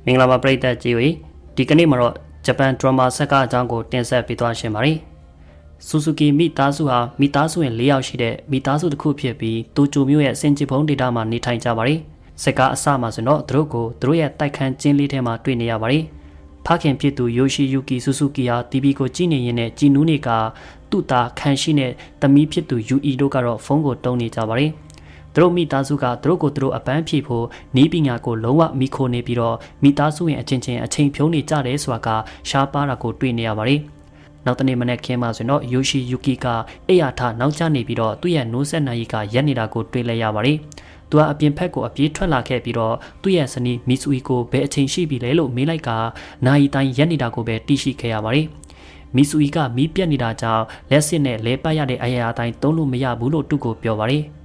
မင်္ဂလာပါပရိသတ်ကြီးဒီကနေ့မှာတော့ဂျပန်ဒရမာဆက်ကအကြောင်းကိုတင်ဆက်ပေးသွားရှင်ပါတယ်။ဆူဇူကီမိသားစုဟာမိသားစုဝင်၄ယောက်ရှိတဲ့မိသားစုတစ်ခုဖြစ်ပြီးတိုကျိုမြို့ရဲ့စင်ဂျီဖုံဒေသမှာနေထိုင်ကြပါတယ်။ဆက်ကအစမှာဆိုတော့သူတို့ရဲ့တိုက်ခန်းကျင်းလေးထဲမှာတွေ့နေရပါတယ်။ဖခင်ဖြစ်သူယိုရှိယူကီဆူဇူကီဟာတီဗီကိုကြည့်နေရင်းနဲ့ကြည်နူးနေကသူ့သားခန်ရှိနဲ့သမီးဖြစ်သူယူအီတို့ကတော့ဖုန်းကိုတုံးနေကြပါတယ်။သူတို့မိသားစုကသူတို့အပန်းဖြေဖို့နီးပညာကိုလုံးဝမိခိုနေပြီးတော့မိသားစုဝင်အချင်းချင်းအချိန်ဖြုံးနေကြတယ်ဆိုတာကရှားပါတာကိုတွေ့နေရပါတယ်။နောက်တနေ့မနေ့ခင်းမှာဆိုတော့ယိုရှိယူကီကအိယာထနောက်ကျနေပြီးတော့သူ့ရဲ့နိုးဆက်နာရီကရက်နေတာကိုတွေ့လိုက်ရပါတယ်။သူကအပြင်ဖက်ကိုအပြေးထွက်လာခဲ့ပြီးတော့သူ့ရဲ့ဇနီးမီဆူအီကိုဘယ်အချိန်ရှိပြီလဲလို့မေးလိုက်ကနာရီတိုင်းရက်နေတာကိုပဲသိရှိခဲ့ရပါတယ်။မီဆူအီကမီးပြတ်နေတာကြောင့်လက်စစ်နဲ့လဲပတ်ရတဲ့အရာအတိုင်းသုံးလို့မရဘူးလို့သူ့ကိုပြောပါတယ်။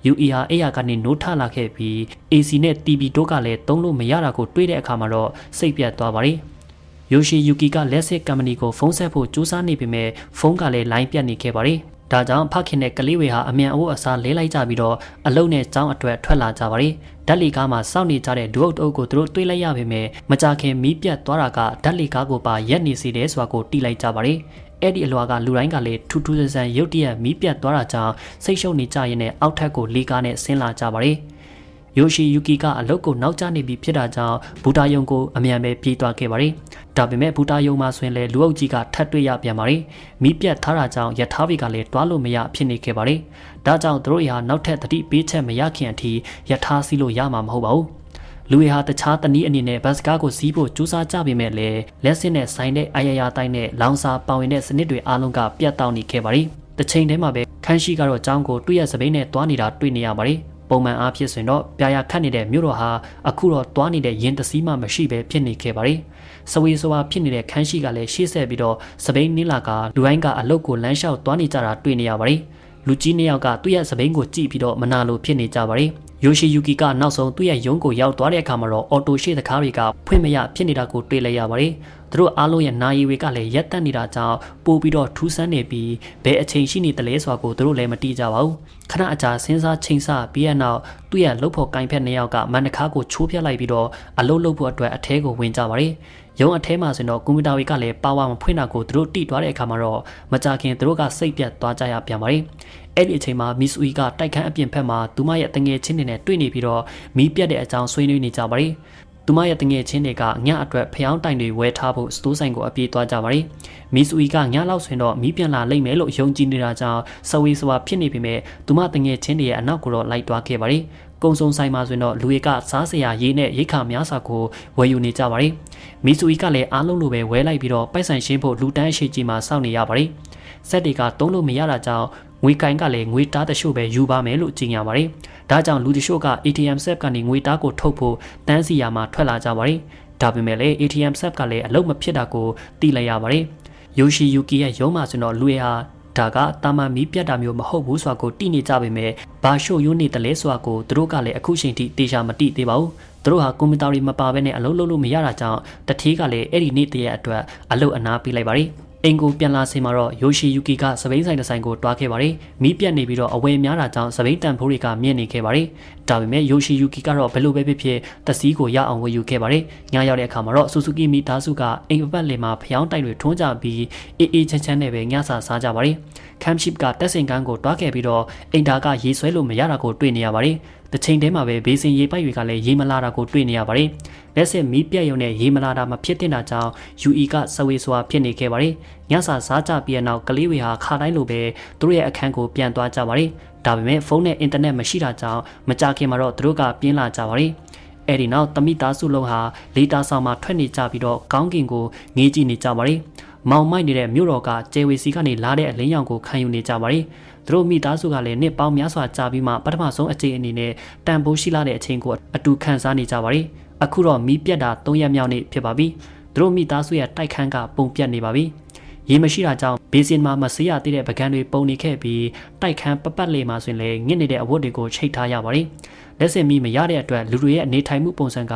UE ဟာအိယာကနေနိုးထလာခဲ့ပြီး AC နဲ့ TV တို့ကလည်းသုံးလို့မရတာကိုတွေးတဲ့အခါမှာတော့စိတ်ပြတ်သွားပါတယ်။ယိုရှိယူကီကလက်စစ်ကမ္ပဏီကိုဖုန်းဆက်ဖို့ကြိုးစားနေပေမဲ့ဖုန်းကလည်းလိုင်းပြတ်နေခဲ့ပါတယ်။ဒါကြောင့်ဖခင်နဲ့ကလေးဝေဟာအမြန်အိုးအစားလဲလိုက်ကြပြီးတော့အလုံနဲ့ចောင်းအတွက်ထွက်လာကြပါတယ်။ဓာတ်လီကားမှာစောင့်နေကြတဲ့ဒုအုပ်တအုပ်ကိုသူတို့တွေးလိုက်ရပေမဲ့မကြခင်မီးပြတ်သွားတာကဓာတ်လီကားကိုပါရက်နေစေတယ်ဆိုတာကိုတီးလိုက်ကြပါတယ်။အဲ့ဒီအလွာကလူတိုင်းကလည်းထူးထူးဆန်းဆန်းရုတ်တရက်မီးပြတ်သွားတာကြောင့်စိတ်ရှုပ်နေကြရင်လည်းအောက်ထပ်ကိုလီကားနဲ့ဆင်းလာကြပါတယ်။ယိုရှိယူကီကအလုတ်ကိုနောက်ကျနေပြီဖြစ်တာကြောင့်ဘူတာယုံကိုအမြန်ပဲပြေးသွားခဲ့ပါတယ်။ဒါပေမဲ့ဘူတာယုံမှာဆိုရင်လည်းလူအုပ်ကြီးကထပ်တွေ့ရပြန်ပါတယ်။မီးပြတ်ထားတာကြောင့်ရထားဘီကလည်းတွားလို့မရဖြစ်နေခဲ့ပါတယ်။ဒါကြောင့်သူတို့ရာနောက်ထပ်သတိပေးချက်မရခင်အထိရထားစီးလို့ရမှာမဟုတ်ပါဘူး။လူတွေဟာတခြားတနည်းအနေနဲ့ဘတ်စကားကိုစီးဖို့ကြိုးစားကြပေမဲ့လည်းလက်စစ်နဲ့ဆိုင်တဲ့အယယာတိုင်းနဲ့လောင်စာပေါင်ရင်တဲ့စနစ်တွေအားလုံးကပြတ်တောက်နေခဲ့ပါတယ်။တစ်ချိန်တည်းမှာပဲခန်းရှိကတော့ကျောင်းကိုတွေ့ရစပိန်နဲ့တွားနေတာတွေ့နေရပါတယ်။ပုံမှန်အားဖြင့်ဆိုရင်တော့ပြာရခတ်နေတဲ့မြို့တော်ဟာအခုတော့တွားနေတဲ့ရင်တစည်းမှမရှိပဲဖြစ်နေခဲ့ပါတယ်။စဝေးစွာဖြစ်နေတဲ့ခန်းရှိကလည်းရှေ့ဆက်ပြီးတော့စပိန်နင်းလာကလူတိုင်းကအလုတ်ကိုလမ်းလျှောက်တွားနေကြတာတွေ့နေရပါတယ်။လူကြီးနှစ်ယောက်ကသူ့ရဲ့စပိန်ကိုကြည့်ပြီးတော့မနာလိုဖြစ်နေကြပါတယ်။ယိုရှိယူကီကနောက်ဆုံးသူ့ရဲ့ရုံးကိုရောက်သွားတဲ့အခါမှာတော့အော်တိုရှေ့တကားတွေကဖွင့်မရဖြစ်နေတာကိုတွေ့လိုက်ရပါတယ်။သူတို့အားလုံးရဲ့နာရီတွေကလည်းရက်တက်နေတာကြောင့်ပို့ပြီးတော့ထူးဆန်းနေပြီးဘယ်အချိန်ရှိနေတယ်လဲဆိုတာကိုသူတို့လည်းမသိကြပါဘူး။ခဏအကြာစဉ်းစားချိန်ဆပြီးတဲ့နောက်သူ့ရဲ့လှုပ်ဖို့ကင်ဖက်နှစ်ယောက်ကမန်တကားကိုချိုးပြလိုက်ပြီးတော့အလုပ်လုပ်ဖို့အတွက်အထဲကိုဝင်ကြပါတယ်။ရုံးအထဲမှာဆိုတော့ကွန်ပျူတာတွေကလည်းပါဝါမဖွင့်တာကိုသူတို့တိသွားတဲ့အခါမှာတော့မကြခင်သူတို့ကစိတ်ပြတ်သွားကြရပြန်ပါတယ်။အဲ့ဒီအချိန်မှာမီဆူအီကတိုက်ခန်းအပြင်ဘက်မှာသူမရဲ့တငယ်ချင်းတွေနဲ့တွေ့နေပြီးတော့မီးပြတ်တဲ့အကြောင်းဆွေးနွေးနေကြပါတယ်။သူမရဲ့တငယ်ချင်းတွေကညအတွက်ဖျောင်းတိုင်တွေဝဲထားဖို့စတိုးဆိုင်ကိုအပြေးသွားကြပါတယ်။မီဆူအီကညလောက်ဆိုရင်တော့မီးပြန်လာလိမ့်မယ်လို့ယုံကြည်နေတာကြောင့်စဝေးစွာဖြစ်နေပေမဲ့သူမတငယ်ချင်းတွေရဲ့အနောက်ကိုတော့လိုက်သွားခဲ့ပါတယ်။ကုံစုံဆိုင်မှာဆိုရင်တော့လူတွေကစားစရာရေးနဲ့ရိတ်ခါများစွာကိုဝယ်ယူနေကြပါတယ်။မီဆူအီကလည်းအားလုံးလိုပဲဝဲလိုက်ပြီးတော့ပိုက်ဆံရှင်းဖို့လူတန်းအရှိကြီးမှာစောင့်နေရပါတယ်။စက်တွေကတုံးလို့မရတာကြောင့်ငွေကိုင်ကလည်းငွေတားတချို့ပဲယူပါမယ်လို့ကြေညာပါတယ်။ဒါကြောင့်လူတချို့က ATM set ကနေငွေတားကိုထုတ်ဖို့တန်းစီရမှာထွက်လာကြပါတယ်။ဒါပေမဲ့လည်း ATM set ကလည်းအလုပ်မဖြစ်တာကိုသိလိုက်ရပါတယ်။ယိုရှိယူကီရဲ့ရုံးမှာဆိုတော့လူတွေဟာဒါကတာမန်မီးပြတ်တာမျိုးမဟုတ်ဘူးဆိုတာကိုသိနေကြပေမဲ့ဘာရှို့ယွန်းနေတယ်လဲဆိုတာကိုသူတို့ကလည်းအခုချိန်ထိတေချာမသိသေးပါဘူး။သူတို့ဟာကွန်ပျူတာတွေမပါဘဲနဲ့အလုပ်လုပ်လို့မရတာကြောင့်တထေးကလည်းအဲ့ဒီနေ့တရက်အတွက်အလုပ်အနားပေးလိုက်ပါတယ်။အင်ကိုပြန်လာချိန်မှာတော့ယိုရှိယူကီကစပိန်ဆိုင်တစ်ဆိုင်ကိုတွားခဲ့ပါတယ်။မီးပြတ်နေပြီးတော့အဝယ်များတာကြောင့်စပိန်တန်ဖိုးတွေကမြင့်နေခဲ့ပါတယ်။ဒါပေမဲ့ယိုရှိယူကီကတော့ဘယ်လိုပဲဖြစ်ဖြစ်တစည်းကိုရအောင်ဝယ်ယူခဲ့ပါတယ်။ညရောက်တဲ့အခါမှာတော့ဆူဇူကီမီသားစုကအိမ်ပတ်လင်မှာဖျောင်းတိုင်တွေထွန်းကြပြီးအေးချမ်းနဲ့ပဲညစာစားကြပါတယ်။ခမ်ရှစ်ကတက်စင်ကန်းကိုတွားခဲ့ပြီးတော့အိမ်ဒါကရေဆွဲလို့မရတာကိုတွေ့နေရပါတယ်။တစ်ချိန်တည်းမှာပဲဘေးစင်ရေပိုက်တွေကလည်းရေမလာတာကိုတွေ့နေရပါတယ်။လက်စစ်မီးပြတ်ရုံနဲ့ရေမလာတာမဖြစ်တဲ့တာကြောင့် UE ကစဝေးစွာဖြစ်နေခဲ့ပါတယ်။ညစာစားကြပြီးတဲ့နောက်ကလေးတွေဟာခါတိုင်းလိုပဲသူတို့ရဲ့အခန်းကိုပြန်သွားကြပါတယ်။ဒါပေမဲ့ဖုန်းနဲ့အင်တာနက်မရှိတာကြောင့်မကြခင်မှာတော့သူတို့ကပြင်းလာကြပါတယ်။အဲ့ဒီနောက်တမိသားစုလုံးဟာလေတာဆောင်မှာထွက်နေကြပြီးတော့ကောင်းကင်ကိုငေးကြည့်နေကြပါတယ်။မောင်မိုက်နေတဲ့မြို့တော်ကကျဲဝေစီကနေလာတဲ့အလင်းရောင်ကိုခံယူနေကြပါတယ်။သူတို့မိသားစုကလည်းနှစ်ပေါင်းများစွာကြာပြီးမှပထမဆုံးအကြိမ်အနေနဲ့တန်ဖိုးရှိလာတဲ့အချိန်ကိုအတူခံစားနေကြပါတယ်။အခုတော့မီးပြတ်တာ3ရက်မြောက်နေ့ဖြစ်ပါပြီ။သူတို့မိသားစုရဲ့တိုက်ခန်းကပုံပြတ်နေပါပြီ။ရေမရှိတာကြောင့်ဘေးစင်မှာမဆေးရသေးတဲ့ပကံတွေပုံနေခဲ့ပြီးတိုက်ခန်းပပတ်လေးမှာဆိုရင်လည်းငစ်နေတဲ့အဝတ်တွေကိုချိတ်ထားရပါတယ်။လက်စင်မီမရတဲ့အတွက်လူတွေရဲ့အနေထိုင်မှုပုံစံက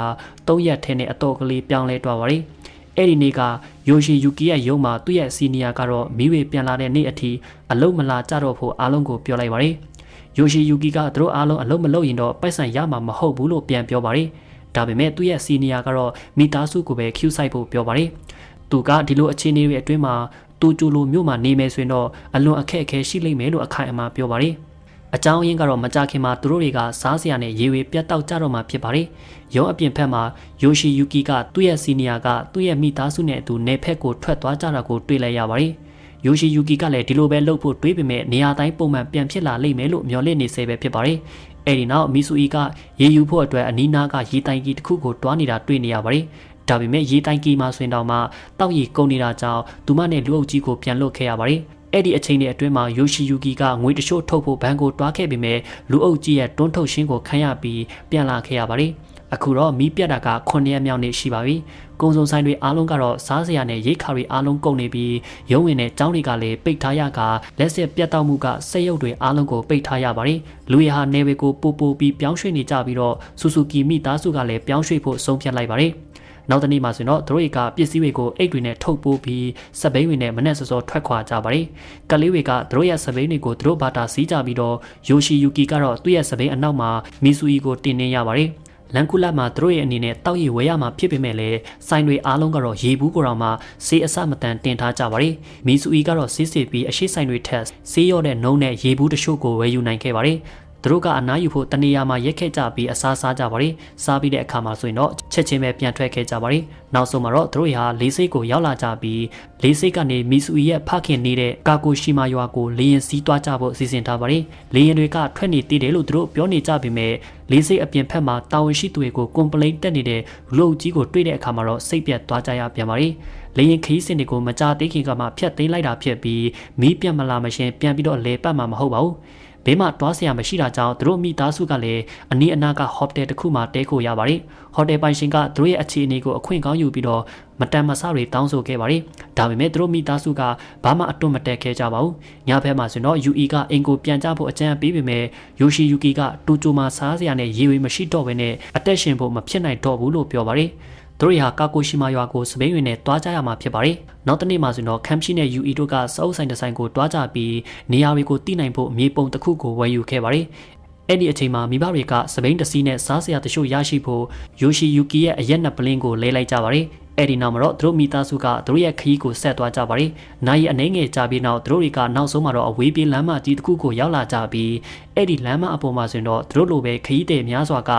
3ရက်ထဲနဲ့အတော်ကလေးပြောင်းလဲသွားပါတယ်။အဲ့ဒီနေ့ကယိုရှိယူကီရဲ့ရုံးမှာသူ့ရဲ့စီနီယာကတော့မီးဝေပြန်လာတဲ့နေ့အထိအလုံးမလာကြတော့ဖို့အားလုံးကိုပြောလိုက်ပါတယ်။ယိုရှိယူကီကသူတို့အားလုံးအလုံးမလုပ်ရင်တော့ပိုက်ဆံရမှာမဟုတ်ဘူးလို့ပြန်ပြောပါတယ်။ ဒါပေမဲ့သူ့ရဲ့စီနီယာကတော့မိသားစုကိုပဲ Q ဆိုင်ဖို့ပြောပါတယ်သူကဒီလိုအခြေအနေတွေအတွင်းမှာတူကျူလိုမျိုးမှာနေမယ်ဆိုရင်တော့အလွန်အခက်အခဲရှိလိမ့်မယ်လို့အခိုင်အမာပြောပါတယ်အကြောင်းရင်းကတော့မကြခင်မှာသူတို့တွေကစားစရာနဲ့ရေဝေပြတ်တောက်ကြတော့မှဖြစ်ပါတယ်ရုံးအပြင်ဖက်မှာယိုရှီယူကီကသူ့ရဲ့စီနီယာကသူ့ရဲ့မိသားစုနဲ့အတူနေဖက်ကိုထွက်သွားကြတာကိုတွေ့လိုက်ရပါတယ်ယိုရှီယူကီကလည်းဒီလိုပဲလုပ်ဖို့တွေးပေမဲ့နေရာတိုင်းပုံမှန်ပြန်ဖြစ်လာလိမ့်မယ်လို့မျှော်လင့်နေစေပဲဖြစ်ပါတယ်အဲဒီနောက်မီဆူအီကရေယူဖို့အတွက်အနီးနားကရေတိုင်ကြီးတစ်ခုကိုတွားနေတာတွေ့နေရပါတယ်ဒါပေမဲ့ရေတိုင်ကြီးမှာဆိုရင်တော့မှတောက်ရီကုန်နေတာကြောင့်သူမနဲ့လူအုပ်ကြီးကိုပြန်လွတ်ခဲ့ရပါတယ်အဲ့ဒီအချိန်တွေအတွင်းမှာယိုရှီယူကီကငွေတချို့ထုတ်ဖို့ဘဏ်ကိုတွားခဲ့ပေမဲ့လူအုပ်ကြီးရဲ့တွန်းထုတ်ရှင်းကိုခံရပြီးပြန်လာခဲ့ရပါတယ်အခုတော့မီးပြတ်တာက9ရက်မြောက်နေ့ရှိပါပြီ။ကုံစုံဆိုင်တွေအားလုံးကတော့စားစရာနဲ့ရိတ်ခါတွေအားလုံးကုန်နေပြီးရုံးဝင်တဲ့ကျောင်းတွေကလည်းပိတ်ထားရကလက်စစ်ပြတ်တောက်မှုကစက်ရုပ်တွေအားလုံးကိုပိတ်ထားရပါတယ်။လူရဟာနေဝေကိုပို့ပြီးပြောင်းရွှေ့နေကြပြီးတော့ဆူဆူကီမိသားစုကလည်းပြောင်းရွှေ့ဖို့ဆုံးဖြတ်လိုက်ပါတယ်။နောက်တနေ့မှာဆိုတော့သူတို့ကပစ္စည်းတွေကိုအိတ်တွေနဲ့ထုတ်ပိုးပြီးစပိန်တွေနဲ့မနဲ့စောစောထွက်ခွာကြပါတယ်။ကလေးတွေကသူတို့ရဲ့စပိန်တွေကိုသူတို့ဘာသာစီးကြပြီးတော့ယိုရှီယူကီကတော့သူ့ရဲ့စပိန်အနောက်မှာမီဆူအီကိုတင်နေရပါတယ်။လန်ကူလာမှာသူတို့ရဲ့အနေနဲ့တောက်ရီဝဲရမှာဖြစ်ပေမဲ့လည်းဆိုင်တွေအားလုံးကတော့ရေဘူးကိုတောင်မှဆေးအစမတန်တင်ထားကြပါတယ်။မီဆူအီကတော့စစ်စစ်ပြီးအရှိဆိုင်တွေထက်ဆေးရော့တဲ့နှုံးနဲ့ရေဘူးတချို့ကိုဝယ်ယူနိုင်ခဲ့ပါတယ်။သူတို့ကအနားယူဖို့တနေရာမှာရက်ခဲ့ကြပြီးအစားစားကြပါတယ်။စားပြီးတဲ့အခါမှာဆိုရင်တော့ချက်ချင်းပဲပြန်ထွက်ခဲ့ကြပါတယ်။နောက်ဆုံးမှာတော့သူတို့ဟာလေးစိတ်ကိုရောက်လာကြပြီးလေးစိတ်ကနေမီဆူအီရဲ့ဖခင်နေတဲ့ကာကိုရှိမာရွာကိုလေရင်စီးသွားကြဖို့စီစဉ်ထားပါတယ်။လေရင်တွေကထွက်နေသေးတယ်လို့သူတို့ပြောနေကြပေမဲ့လေးစိတ်အပြင်ဖက်မှာတာဝန်ရှိသူတွေကိုကွန်ပလိန်တက်နေတဲ့လူကြီးကိုတွေ့တဲ့အခါမှာတော့စိတ်ပြတ်သွားကြရပြန်ပါတယ်။လေရင်ခီးစင်တွေကိုမကြသေးခင်ကမှဖျက်သိမ်းလိုက်တာဖြစ်ပြီးမီးပြတ်မလာမရှင်ပြန်ပြီးတော့လေပတ်မှာမဟုတ်ပါဘူး။ဘေးမှာတွားစရာမရှိတာကြောင့်သူတို့မိသားစုကလည်းအနီးအနားကဟိုတယ်တစ်ခုမှာတဲခိုရပါတယ်။ဟိုတယ်ပိုင်ရှင်ကသူတို့ရဲ့အခြေအနေကိုအခွင့်ကောင်းယူပြီးတော့မတန်မဆတွေတောင်းဆိုခဲ့ပါတယ်။ဒါပေမဲ့သူတို့မိသားစုကဘာမှအတွန့်မတက်ခဲ့ကြပါဘူး။ညဘက်မှာဆိုတော့ UE ကအင်ကိုပြန်ကြဖို့အကြံပေးပေမဲ့ယိုရှီယူကီကတူချိုမှာစားစရာနဲ့ရေဝေမရှိတော့ဘဲနဲ့အသက်ရှင်ဖို့မဖြစ်နိုင်တော့ဘူးလို့ပြောပါတယ်။သူတို့ဟာကာကိုရှိမာရွာကိုစပိန်တွေနဲ့တွားကြရမှာဖြစ်ပါတယ်။နောက်တနေ့မှာဆိုတော့ခမ်ရှိနဲ့ UE တို့ကစအုပ်ဆိုင်တစ်ဆိုင်ကိုတွားကြပြီးနေရာတွေကိုတိနိုင်ဖို့မြေပုံတစ်ခုကိုဝယ်ယူခဲ့ပါတယ်။အဲ့ဒီအချိန်မှာမိဘတွေကစပိန်တစီးနဲ့စားစရာတချို့ရရှိဖို့ယိုရှီယူကီရဲ့အရက်နှစ်ပလင်းကိုလဲလိုက်ကြပါတယ်။အဲ့ဒီနောက်မှာတော့သူတို့မိသားစုကသူတို့ရဲ့ခရီးကိုဆက်သွားကြပါတယ်။နိုင်အနှဲငယ်ကြပြီးနောက်သူတို့တွေကနောက်ဆုံးမှာတော့အဝေးပြေးလမ်းမကြီးတစ်ခုကိုရောက်လာကြပြီးအဲ့ဒီလမ်းမအပေါ်မှာဆိုတော့သူတို့လိုပဲခရီးတဲ့များစွာက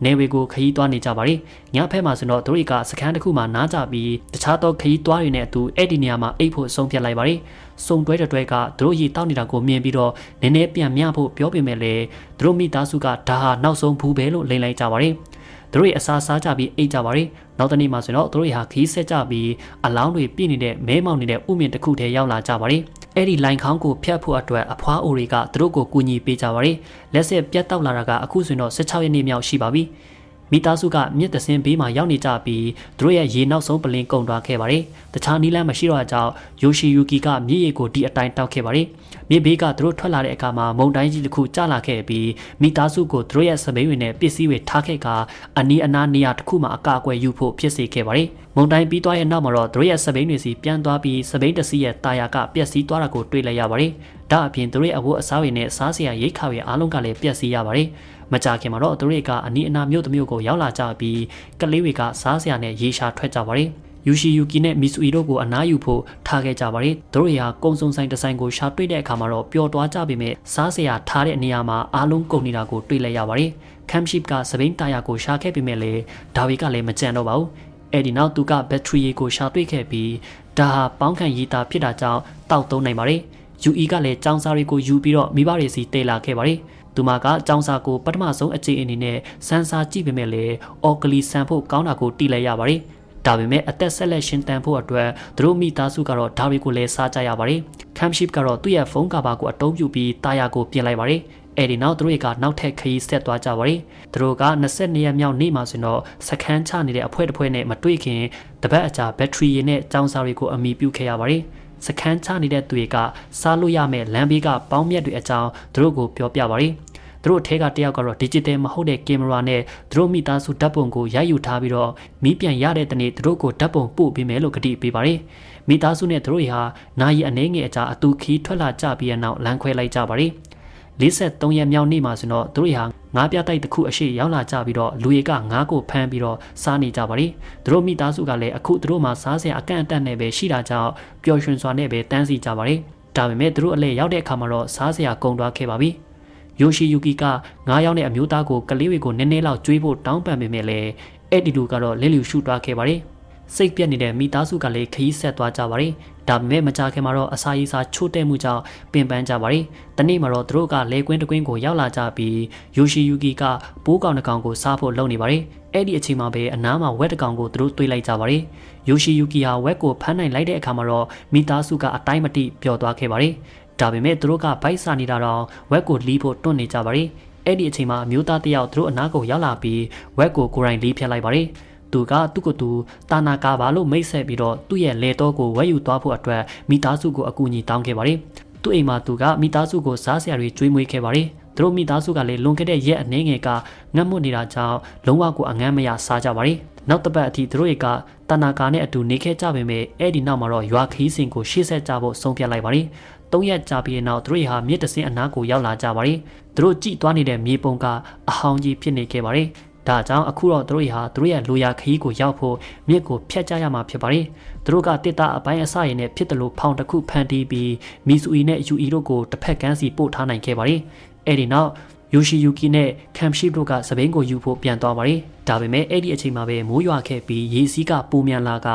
နေဝေကိုခရီးသွားနေကြပါတယ်။ညဖက်မှာဆိုတော့သူတို့ကစခန်းတစ်ခုမှာနားကြပြီးတခြားသောခရီးသွားတွေနဲ့အတူအဲ့ဒီနေရာမှာအိပ်ဖို့ဆုံးဖြတ်လိုက်ပါတယ်။စုံတွဲတွဲကသူတို့ရေတောက်နေတာကိုမြင်ပြီးတော့နည်းနည်းပြန်မျှဖို့ပြောပေမဲ့လည်းသူတို့မိသားစုကဒါဟာနောက်ဆုံးဘူးပဲလို့လိန်လိုက်ကြပါတယ်။သူတို့ရဲ့အစားစားကြပြီးအိတ်ကြပါတယ်နောက်တနေ့မှာဆိုတော့သူတို့ဟာခီးဆက်ကြပြီးအလောင်းတွေပြည့်နေတဲ့မဲမောင်နေတဲ့ဥမြင့်တစ်ခုတည်းရောက်လာကြပါတယ်အဲ့ဒီလိုင်ခေါင်းကိုဖျက်ဖို့အတွက်အဖွားအိုတွေကသူတို့ကိုကူညီပေးကြပါတယ်လက်ဆက်ပြတ်တောက်လာတာကအခုဆိုရင်တော့16ရက်နေ့မြောက်ရှိပါပြီမိသားစုကမြစ်တဆင်းဘေးမှာရောက်နေကြပြီးသူတို့ရဲ့ရေနောက်ဆုံးပလင်ကုန်သွားခဲ့ပါတယ်။တခြားနီးလန်းမရှိတော့ကြောင့်ယိုရှီယူကီကမြစ်ရေကိုဒီအတိုင်းတောက်ခဲ့ပါတယ်။မြစ်ဘေးကသူတို့ထွက်လာတဲ့အခါမှာမုန်တိုင်းကြီးတစ်ခုကျလာခဲ့ပြီးမိသားစုကိုသူတို့ရဲ့စပိန်တွေနဲ့ပစ္စည်းတွေထားခဲ့ကအနီးအနားနေရာတစ်ခုမှာအကာအကွယ်ယူဖို့ဖြစ်စေခဲ့ပါတယ်။မုန်တိုင်းပြီးသွားရဲ့နောက်မှာတော့သူတို့ရဲ့စပိန်တွေစီပြန်သွားပြီးစပိန်တစီရဲ့တာယာကပျက်စီးသွားတာကိုတွေ့လိုက်ရပါတယ်။ဒါအပြင်သူတို့ရဲ့အဝတ်အစားတွေနဲ့စားစရာရိတ်ခါတွေအားလုံးကလည်းပျက်စီးရပါတယ်။မကြခင်မှာတော့သူတို့ကအနီးအနားမြို့တစ်မြို့ကိုရောက်လာကြပြီးကလေးတွေကစားစရာနဲ့ရေရှာထွက်ကြပါတယ်။ယူရှီယူကီနဲ့မီဆူအီတို့ကိုအနားယူဖို့ထားခဲ့ကြပါတယ်။သူတို့ဟာကုံစုံဆိုင်တစ်ဆိုင်ကိုရှာတွေ့တဲ့အခါမှာတော့ပျော်သွားကြပေမဲ့စားစရာထားတဲ့နေရာမှာအားလုံးကုန်နေတာကိုတွေ့လိုက်ရပါတယ်။ခမ်ရှိပ်ကစပိန်တာယာကိုရှာခဲ့ပေမဲ့လည်းဒါဝီကလည်းမကြံတော့ပါဘူး။အဲ့ဒီနောက်သူကဘက်ထရီကိုရှာတွေ့ခဲ့ပြီးဒါဟာပေါင်းခံရည်တာဖြစ်တာကြောင့်တောက်သုံးနိုင်ပါတယ်။ UE ကလည်းចောင်းစားတွေကိုယူပြီးတော့မိဘတွေစီတေးလာခဲ့ပါတယ်။သူမကចောင်းစာကိုပထမဆုံးအခြေအနေနဲ့စမ်းစာကြည့်ပေမဲ့လည်းအော်ကလီဆန်ဖို့ကောင်းတာကိုတီးလိုက်ရပါတယ်။ဒါပေမဲ့အသက်ဆက်လက်ရှင်တန်ဖို့အတွက်သူတို့မိသားစုကတော့ဒါတွေကိုလည်းစားကြရပါတယ်။ခမ်ရှိပ်ကတော့သူ့ရဲ့ဖုန်းကာဘာကိုအတုံးပြုပြီးတာယာကိုပြင်လိုက်ပါတယ်။အဲဒီနောက်သူတို့ကနောက်ထပ်ခရီးဆက်သွားကြပါတယ်။သူတို့က22ရက်မြောက်နေ့မှာဆိုတော့စခန်းချနေတဲ့အဖွဲတစ်ဖွဲနဲ့မတွေ့ခင်တပတ်အကြာဘက်ထရီနဲ့ចောင်းစာတွေကိုအမိပြုခဲ့ရပါတယ်။စခန်းချနေတဲ့သူတွေကစားလို့ရမယ့်လမ်းဘေးကပေါင်းမြတ်တွေအကြောင်းသူတို့ကိုပြောပြပါတယ်။သူတို့ထဲကတယောက်ကတော့ digital မဟုတ်တဲ့ကင်မရာနဲ့သူတို့မိသားစုဓာတ်ပုံကိုရိုက်ယူထားပြီးတော့မီးပြန်ရတဲ့တနေ့သူတို့ကိုဓာတ်ပုံပို့ပေးမယ်လို့ကတိပေးပါတယ်။မိသားစုနဲ့သူတို့ဟာနာရီအနည်းငယ်အကြာအတူခီးထွက်လာကြပြီးတဲ့နောက်လမ်းခွဲလိုက်ကြပါတယ်။ 43ရက်မြောက်နေ့မှာဆိုတော့သူတို့ဟာငါးပြတိုက်တစ်ခုအရှိရောက်လာကြပြီးတော့လူတွေကငါးကိုဖမ်းပြီးတော့စားနေကြပါလေသူတို့မိသားစုကလည်းအခုသူတို့မှာစားစရာအကန့်အသတ်နဲ့ပဲရှိတာကြောင့်ပျော်ရွှင်စွာနဲ့ပဲတန်းစီကြပါလေဒါပေမဲ့သူတို့အလဲရောက်တဲ့အခါမှာတော့စားစရာကုန်သွားခဲ့ပါပြီယိုရှီယူကီက9ယောက်နဲ့အမျိုးသားကိုကလေးတွေကိုနည်းနည်းလောက်ကျွေးဖို့တောင်းပန်ပေမဲ့လည်းအဲ့ဒီလူကတော့လက်လျူရှုသွားခဲ့ပါတယ်စိတ်ပြက်နေတဲ့မိသားစုကလည်းခရီးဆက်သွားကြပါတယ်ဒါပေမဲ့မကြခင်မှာတော့အစာရည်စာချိုးတဲ့မှုကြောင့်ပင်ပန်းကြပါတယ်တနေ့မှာတော့သူတို့ကလေကွင်းတကွင်းကိုရောက်လာကြပြီးယိုရှီယူကီကပိုးကောင်တစ်ကောင်ကိုစားဖို့လုပ်နေပါတယ်အဲ့ဒီအချိန်မှာပဲအနားမှာဝက်တစ်ကောင်ကိုသူတို့တွေးလိုက်ကြပါတယ်ယိုရှီယူကီဟာဝက်ကိုဖမ်းနိုင်လိုက်တဲ့အခါမှာတော့မိသားစုကအတိုင်းမတိပျော်သွားခဲ့ပါတယ်ဒါပေမဲ့သူတို့ကဗိုက်စာနေတာတော့ဝက်ကိုလီးဖို့တွန့်နေကြပါတယ်အဲ့ဒီအချိန်မှာအမျိုးသားတစ်ယောက်သူတို့အနားကိုရောက်လာပြီးဝက်ကိုကိုယ်တိုင်လီးဖျက်လိုက်ပါတယ်သူကသူ့ကိုယ်သူတာနာကာပါလို့မိတ်ဆက်ပြီးတော့သူ့ရဲ့လေတော့ကိုဝဲယူသွားဖို့အတွက်မိသားစုကိုအကူအညီတောင်းခဲ့ပါတယ်။သူ့အိမ်မှာသူကမိသားစုကိုစားစရာတွေကျွေးမွေးခဲ့ပါတယ်။သူတို့မိသားစုကလည်းလွန်ခဲ့တဲ့ရက်အနည်းငယ်ကငတ်မွတ်နေတာကြောင့်လုံးဝကိုအငမ်းမရစားကြပါတယ်။နောက်တစ်ပတ်အထိသူတို့ကတာနာကာနဲ့အတူနေခဲ့ကြပေမဲ့အဲ့ဒီနောက်မှာတော့ရွာခီးစင်ကိုရှေ့ဆက်ကြဖို့ဆုံးဖြတ်လိုက်ပါတယ်။3ရက်ကြာပြီးတဲ့နောက်သူတို့ဟာမြစ်တစင်းအနားကိုရောက်လာကြပါတယ်။သူတို့ကြည့်သွားနေတဲ့မြေပုံကအဟောင်းကြီးဖြစ်နေခဲ့ပါတယ်။ဒါကြောင့်အခုတော့သူတို့ဟာသူတို့ရဲ့လူရခရီးကိုရောက်ဖို့မြစ်ကိုဖျက်ကြရမှာဖြစ်ပါတယ်။သူတို့ကတစ်တာအပိုင်းအစရည်နဲ့ဖြစ်တယ်လို့ဖောင်တစ်ခုဖန်တီးပြီးမီဆူအီနဲ့ယူအီတို့ကိုတစ်ဖက်ကန်းစီပို့ထားနိုင်ခဲ့ပါတယ်။အဲ့ဒီနောက်ယိုရှီယူကီနဲ့ကမ်ရှိတို့ကစပိန်ကိုယူဖို့ပြန်သွားပါတယ်။ဒါပေမဲ့အဲ့ဒီအချိန်မှာပဲမိုးရွာခဲ့ပြီးရေစီးကပူမြန်လာက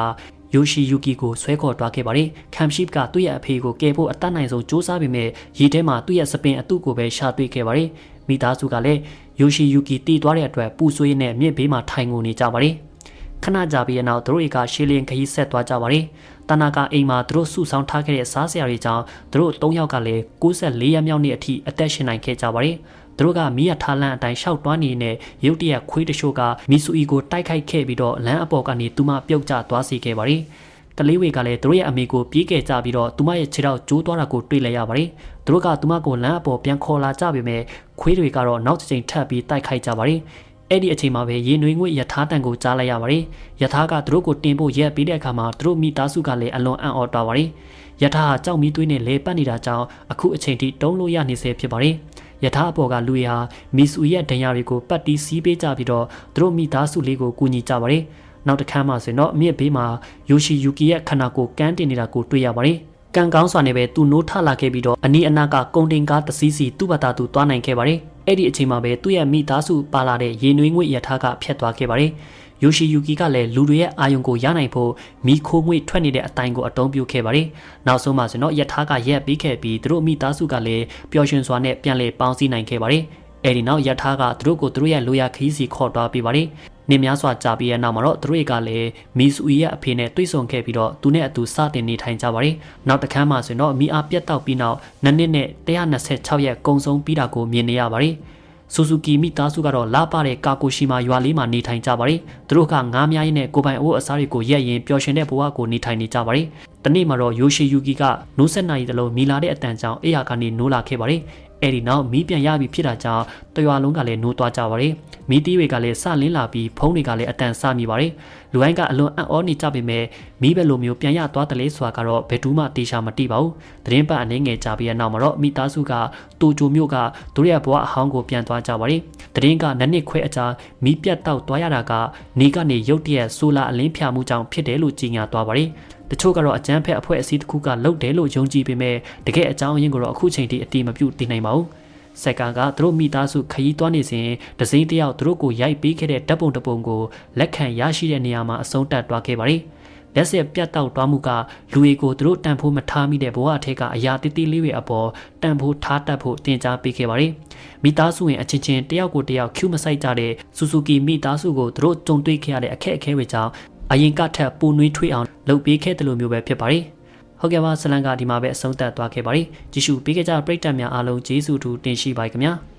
ယိုရှီယူကီကိုဆွဲခေါ်သွားခဲ့ပါတယ်။ကမ်ရှိကသူ့ရဲ့အဖေကိုကယ်ဖို့အတတ်နိုင်ဆုံးစူးစမ်းပေမဲ့ရေထဲမှာသူ့ရဲ့စပင်အတုကိုပဲရှာတွေ့ခဲ့ပါတယ်။မိသားစုကလည်းယိုရှီယူကီတီးသွားတဲ့အတွက်ပူဆွေးနဲ့မြစ်ဘေးမှာထိုင်ငုံနေကြပါတယ်။ခဏကြာပြီးနောက်သူတို့ကရှေးလင်းခရီးဆက်သွားကြပါတယ်။တနာကအိမ်မှာသူတို့စုဆောင်းထားခဲ့တဲ့စားစရာတွေကြောင့်သူတို့3ယောက်ကလည်း94ရက်မြောက်နေ့အထိအသက်ရှင်နိုင်ခဲ့ကြပါတယ်။သူတို့ကမီးရထားလမ်းအတိုင်းရှောက်တွားနေတဲ့ရုတ်တရက်ခွေးတချို့ကမီဆူအီကိုတိုက်ခိုက်ခဲ့ပြီးတော့လမ်းအပေါ်ကနေသူမပြုတ်ကျသွားစေခဲ့ပါတယ်။ကလေးတွေကလည်းသူတို့ရဲ့အမေကိုပြေးခဲ့ကြပြီးတော့သူမရဲ့ခြေထောက်ကျိုးသွားတာကိုတွေ့လိုက်ရပါတယ်။သူတို့ကသူမကိုလမ်းအပေါ်ပြန်ခေါ်လာကြပေမဲ့ခွေးတွေကတော့နောက်တစ်ချိန်ထပ်ပြီးတိုက်ခိုက်ကြပါတယ်။အဲ့ဒီအချိန်မှာပဲရေနွေးငွေ့ယထာတန်ကိုကြားလိုက်ရပါတယ်။ယထာကသူတို့ကိုတင်ဖို့ရက်ပြီးတဲ့အခါမှာသူတို့မိသားစုကလည်းအလွန်အံ့ဩသွားပါတယ်။ယထာကကြောက်မီးသွေးနဲ့လဲပတ်နေတာကြောင့်အခုအချိန်ထိတုံးလို့ရနေစေဖြစ်ပါတယ်။ယထာအပေါ်ကလူတွေဟာမီဆူရဲ့ဒဏ်ရာတွေကိုပတ်တီးစီးပေးကြပြီးတော့သူတို့မိသားစုလေးကိုကူညီကြပါတယ်။နောက်တစ်ခါမှဆိုရင်တော့အမြင့်ဘေးမှာယိုရှီယူကီရဲ့ခန္ဓာကိုယ်ကန်းတင်နေတာကိုတွေ့ရပါတယ်။ကံကောင်းစွာနဲ့ပဲသူနိုးထလာခဲ့ပြီးတော့အနီးအနားကကုန်တင်ကားတစ်စီးစီသူ့ဘာသာသူသွားနိုင်ခဲ့ပါတယ်။အဲ့ဒီအချိန်မှာပဲသူ့ရဲ့မိသားစုပါလာတဲ့ရေနွေးငွေ့ရထားကဖျက်သွားခဲ့ပါတယ်။ယိုရှီယူကီကလည်းလူတွေရဲ့အာယုံကိုရနိုင်ဖို့မီခိုးငွေ့ထွက်နေတဲ့အတိုင်းကိုအတုံးပြုခဲ့ပါတယ်။နောက်ဆုံးမှဆိုတော့ရထားကရက်ပြီးခဲ့ပြီးသူတို့မိသားစုကလည်းပျော်ရွှင်စွာနဲ့ပြန်လည်ပေါင်းစည်းနိုင်ခဲ့ပါတယ်။အဲ့ဒီနောက်ရထားကသူတို့ကိုသူတို့ရဲ့လိုရာခရီးစီခေါ်သွားပြီးပါတယ်။နေများစွာကြာပြီးတဲ့နောက်မှာတော့သူတို့ကလည်းမီဆူအီရဲ့အဖေနဲ့တွေ့ဆုံခဲ့ပြီးတော့သူနဲ့အတူစတင်နေထိုင်ကြပါတယ်။နောက်တစ်ခါမှဆိုတော့မီအားပြတ်တောက်ပြီးနောက်နှစ်နှစ်နဲ့126ရက်ကုံဆုံးပြီးတာကိုမြင်နေရပါတယ်။ဆူဇူကီမိသားစုကတော့လာပတဲ့ကာကိုရှီမာရွာလေးမှာနေထိုင်ကြပါတယ်။သူတို့ကငားများရင်းနဲ့ကိုပိုင်အိုးအစားတွေကိုရက်ရင်ပျော်ရွှင်တဲ့ဘဝကိုနေထိုင်နေကြပါတယ်။တနေ့မှာတော့ယိုရှီယူကီကနိုးဆက်နိုင်တဲ့လုံးမီလာတဲ့အတန်ကြောင့်အိယာကနေနိုးလာခဲ့ပါတယ်။အဲ့ဒီနောက်မီးပြန်ရပြီးဖြစ်တာကြောင့်တရွာလုံးကလည်းနိုးသွားကြပါတယ်။မီးတီးတွေကလည်းစလင်းလာပြီးဖုံးတွေကလည်းအတန်ဆမိပါတယ်။လူတိုင်းကအလွန်အံ့ဩနေကြပေမဲ့မီးပဲလိုမျိုးပြန်ရသွားတယ်လေဆိုတာကတော့ဘယ်သူမှတေချာမသိပါဘူး။သတင်းပတ်အနေငယ်ကြပြီးတဲ့နောက်မှာတော့မိသားစုကတူဂျိုမျိုးကသူတို့ရဲ့ဘဝအဟောင်းကိုပြန်သွားကြပါတယ်။သတင်းကနှစ်ခွဲအကြာမီးပြတ်တောက်သွားရတာကနေကနေရုတ်တရက်ဆိုလာအလင်းဖြာမှုကြောင့်ဖြစ်တယ်လို့ကြေညာသွားပါတယ်။တချို့ကတော့အကြမ်းဖက်အဖွဲ့အစည်းတစ်ခုကလုပ်တယ်လို့ယုံကြည်ပေမဲ့တကယ်အကြောင်းရင်းကိုတော့အခုချိန်ထိအတိမပြုသိနိုင်ပါဘူး။စက်ကသူတို့မိသားစုခရီးသွားနေစဉ်ဒစိမ့်တယောက်သူတို့ကိုရိုက်ပေးခဲ့တဲ့ဓာတ်ပုံတစ်ပုံကိုလက်ခံရရှိတဲ့နေရာမှာအဆုံးတတ်သွားခဲ့ပါတယ်။လက်ဆက်ပြတ်တောက်သွားမှုကလူတွေကိုသူတို့တန်ဖိုးမထားမိတဲ့ဘဝအထက်ကအရာတိတိလေးတွေအပေါ်တန်ဖိုးထားတတ်ဖို့တင် जा ပေးခဲ့ပါတယ်။မိသားစုဝင်အချင်းချင်းတယောက်ကိုတယောက်ကျူးမဆိုင်ကြတဲ့ဆူဇူကီမိသားစုကိုသူတို့ကြုံတွေ့ခဲ့ရတဲ့အခက်အခဲတွေကြောင့်အရင်ကထက်ပူနွေးထွေးအောင်လုပ်ပေးခဲ့တယ်လို့မျိုးပဲဖြစ်ပါတယ်။ဟုတ်ကဲ့ပါဇလန်ကဒီမှာပဲအဆုံးသတ်သွားခဲ့ပါတယ်။ကြည့်ရှုပေးကြတဲ့ပရိသတ်များအားလုံးကျေးဇူးတူတင်ရှိပါခင်ဗျာ။